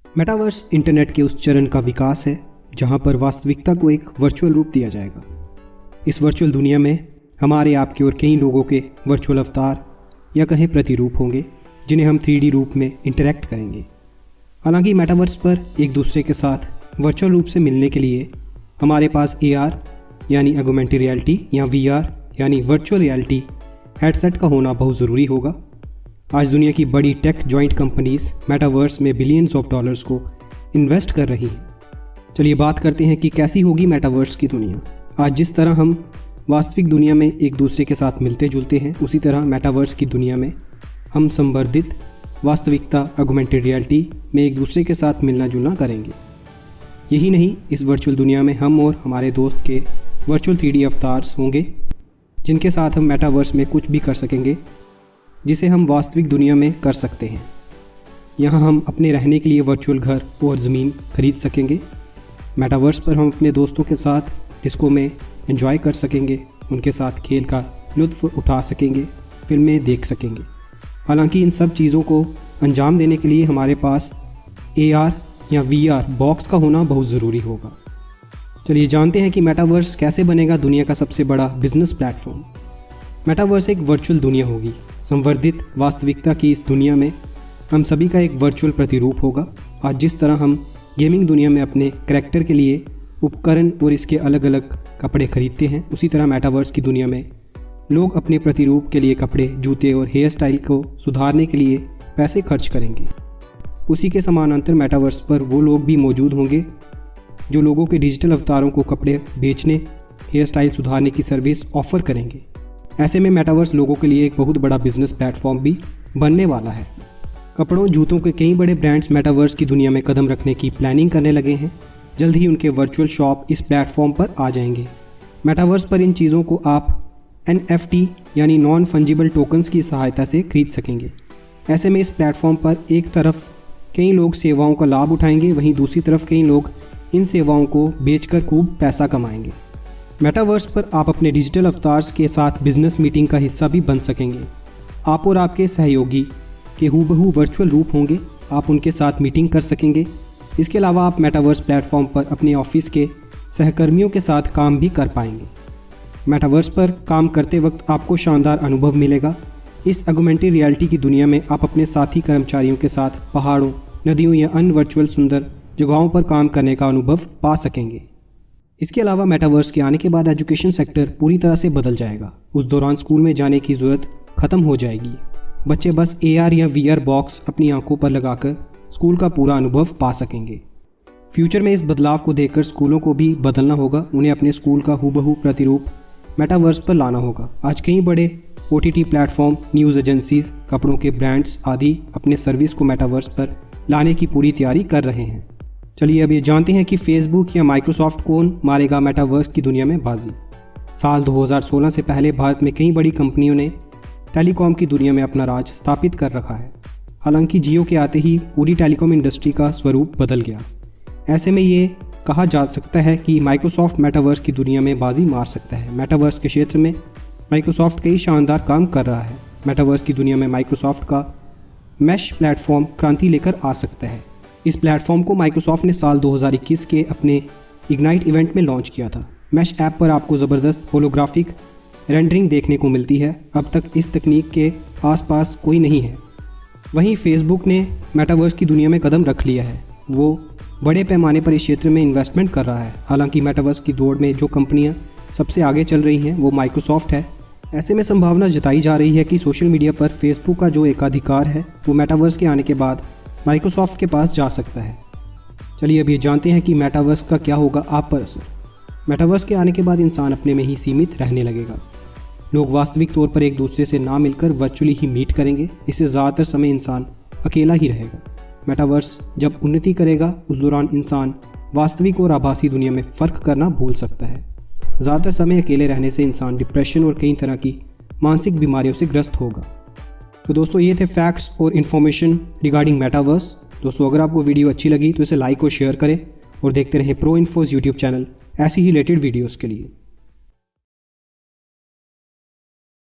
Metaverse internet के उस चरण का विकास है जहां पर वास्तविकता को एक वर्चुअल रूप दिया जाएगा। इस वर्चुअल दुनिया में हमारे आपके और कई लोगों के वर्चुअल अवतार या कहें प्रतिरूप होंगे जिन्हें हम 3D रूप में इंटरैक्ट करेंगे। हालांकि मेटावर्स पर एक दूसरे के साथ वर्चुअल रूप से मिलने के लिए हमारे पास AR यानी ऑगमेंटेड रियलिटी या VR यानी वर्चुअल रियलिटी हेडसेट का होना बहुत ज़रूरी होगा। आज दुनिया की बड़ी टेक जॉइंट कंपनीज मेटावर्स में बिलियंस ऑफ डॉलर्स को इन्वेस्ट कर रही हैं। चलिए बात करते हैं कि कैसी होगी मेटावर्स की दुनिया। आज जिस तरह हम वास्तविक दुनिया में एक दूसरे के साथ मिलते जुलते हैं, उसी तरह मेटावर्स की दुनिया में हम संवर्धित वास्तविकता ऑगमेंटेड रियलिटी में एक दूसरे के साथ मिलना जुलना करेंगे। यही नहीं, इस वर्चुअल दुनिया में हम और हमारे दोस्त के वर्चुअल 3D अवतार्स होंगे जिनके साथ हम मेटावर्स में कुछ भी कर सकेंगे जिसे हम वास्तविक दुनिया में कर सकते हैं। यहाँ हम अपने रहने के लिए वर्चुअल घर और ज़मीन खरीद सकेंगे। मेटावर्स पर हम अपने दोस्तों के साथ डिस्को में एंजॉय कर सकेंगे, उनके साथ खेल का लुत्फ़ उठा सकेंगे, फिल्में देख सकेंगे। हालांकि इन सब चीज़ों को अंजाम देने के लिए हमारे पास AR या VR बॉक्स का होना बहुत ज़रूरी होगा। चलिए जानते हैं कि मेटावर्स कैसे बनेगा दुनिया का सबसे बड़ा बिजनेस प्लेटफॉर्म। मेटावर्स एक वर्चुअल दुनिया होगी। संवर्धित वास्तविकता की इस दुनिया में हम सभी का एक वर्चुअल प्रतिरूप होगा। आज जिस तरह हम गेमिंग दुनिया में अपने करैक्टर के लिए उपकरण और इसके अलग अलग कपड़े खरीदते हैं, उसी तरह मेटावर्स की दुनिया में लोग अपने प्रतिरूप के लिए कपड़े, जूते और हेयर स्टाइल को सुधारने के लिए पैसे खर्च करेंगे। उसी के समानांतर मेटावर्स पर वो लोग भी मौजूद होंगे जो लोगों के डिजिटल अवतारों को कपड़े बेचने, हेयर स्टाइल सुधारने की सर्विस ऑफर करेंगे। ऐसे में मेटावर्स लोगों के लिए एक बहुत बड़ा बिजनेस प्लेटफॉर्म भी बनने वाला है। कपड़ों, जूतों के कई बड़े ब्रांड्स मेटावर्स की दुनिया में कदम रखने की प्लानिंग करने लगे हैं। जल्द ही उनके वर्चुअल शॉप इस प्लेटफॉर्म पर आ जाएंगे। मेटावर्स पर इन चीज़ों को आप NFT यानी नॉन फंजिबल टोकन्स की सहायता से खरीद सकेंगे। ऐसे में इस प्लेटफॉर्म पर एक तरफ कई लोग सेवाओं का लाभ उठाएंगे, वहीं दूसरी तरफ कई लोग इन सेवाओं को बेचकर खूब पैसा कमाएंगे। मेटावर्स पर आप अपने डिजिटल अवतार्स के साथ बिजनेस मीटिंग का हिस्सा भी बन सकेंगे। आप और आपके सहयोगी के हूबहू वर्चुअल रूप होंगे, आप उनके साथ मीटिंग कर सकेंगे। इसके अलावा आप मेटावर्स प्लेटफॉर्म पर अपने ऑफिस के सहकर्मियों के साथ काम भी कर पाएंगे। मेटावर्स पर काम करते वक्त आपको शानदार अनुभव मिलेगा। इस ऑगमेंटेड रियलिटी की दुनिया में आप अपने साथी कर्मचारियों के साथ पहाड़ों, नदियों या अन्य वर्चुअल सुंदर जगहों पर काम करने का अनुभव पा सकेंगे। इसके अलावा मेटावर्स के आने के बाद एजुकेशन सेक्टर पूरी तरह से बदल जाएगा। उस दौरान स्कूल में जाने की ज़रूरत ख़त्म हो जाएगी। बच्चे बस AR या VR बॉक्स अपनी आंखों पर लगाकर स्कूल का पूरा अनुभव पा सकेंगे। फ्यूचर में इस बदलाव को देखकर स्कूलों को भी बदलना होगा। उन्हें अपने स्कूल का हूबहू प्रतिरूप मेटावर्स पर लाना होगा। आज कई बड़े OTT प्लेटफॉर्म, न्यूज़ एजेंसीज, कपड़ों के ब्रांड्स आदि अपने सर्विस को मेटावर्स पर लाने की पूरी तैयारी कर रहे हैं। चलिए अब ये जानते हैं कि फेसबुक या माइक्रोसॉफ्ट कौन मारेगा मेटावर्स की दुनिया में बाजी। साल 2016 से पहले भारत में कई बड़ी कंपनियों ने टेलीकॉम की दुनिया में अपना राज स्थापित कर रखा है। हालांकि जियो के आते ही पूरी टेलीकॉम इंडस्ट्री का स्वरूप बदल गया। ऐसे में ये कहा जा सकता है कि माइक्रोसॉफ्ट मेटावर्स की दुनिया में बाजी मार सकता है। मेटावर्स के क्षेत्र में माइक्रोसॉफ्ट कई शानदार काम कर रहा है। मेटावर्स की दुनिया में माइक्रोसॉफ्ट का मैश प्लेटफॉर्म क्रांति लेकर आ सकता है। इस प्लेटफॉर्म को माइक्रोसॉफ्ट ने साल 2021 के अपने इग्नाइट इवेंट में लॉन्च किया था। मैश ऐप पर आपको ज़बरदस्त होलोग्राफिक रेंडरिंग देखने को मिलती है। अब तक इस तकनीक के आसपास कोई नहीं है। वहीं फेसबुक ने मेटावर्स की दुनिया में कदम रख लिया है। वो बड़े पैमाने पर इस क्षेत्र में इन्वेस्टमेंट कर रहा है। हालांकि मेटावर्स की दौड़ में जो कंपनियां सबसे आगे चल रही हैं वो माइक्रोसॉफ्ट है। ऐसे में संभावना जताई जा रही है कि सोशल मीडिया पर फेसबुक का जो एकाधिकार है वो मेटावर्स के आने के बाद माइक्रोसॉफ्ट के पास जा सकता है। चलिए अब ये जानते हैं कि मेटावर्स का क्या होगा आप पर असर। मेटावर्स के आने के बाद इंसान अपने में ही सीमित रहने लगेगा। लोग वास्तविक तौर पर एक दूसरे से ना मिलकर वर्चुअली ही मीट करेंगे। इससे ज़्यादातर समय इंसान अकेला ही रहेगा। मेटावर्स जब उन्नति करेगा उस दौरान इंसान वास्तविक और आभासी दुनिया में फ़र्क करना भूल सकता है। ज़्यादातर समय अकेले रहने से इंसान डिप्रेशन और कई तरह की मानसिक बीमारियों से ग्रस्त होगा। तो दोस्तों ये थे फैक्ट्स और इन्फॉर्मेशन रिगार्डिंग मेटावर्स। दोस्तों अगर आपको वीडियो अच्छी लगी तो इसे लाइक और शेयर करें और देखते रहें प्रो इन्फोस यूट्यूब चैनल ऐसी ही रिलेटेड वीडियोज़ के लिए।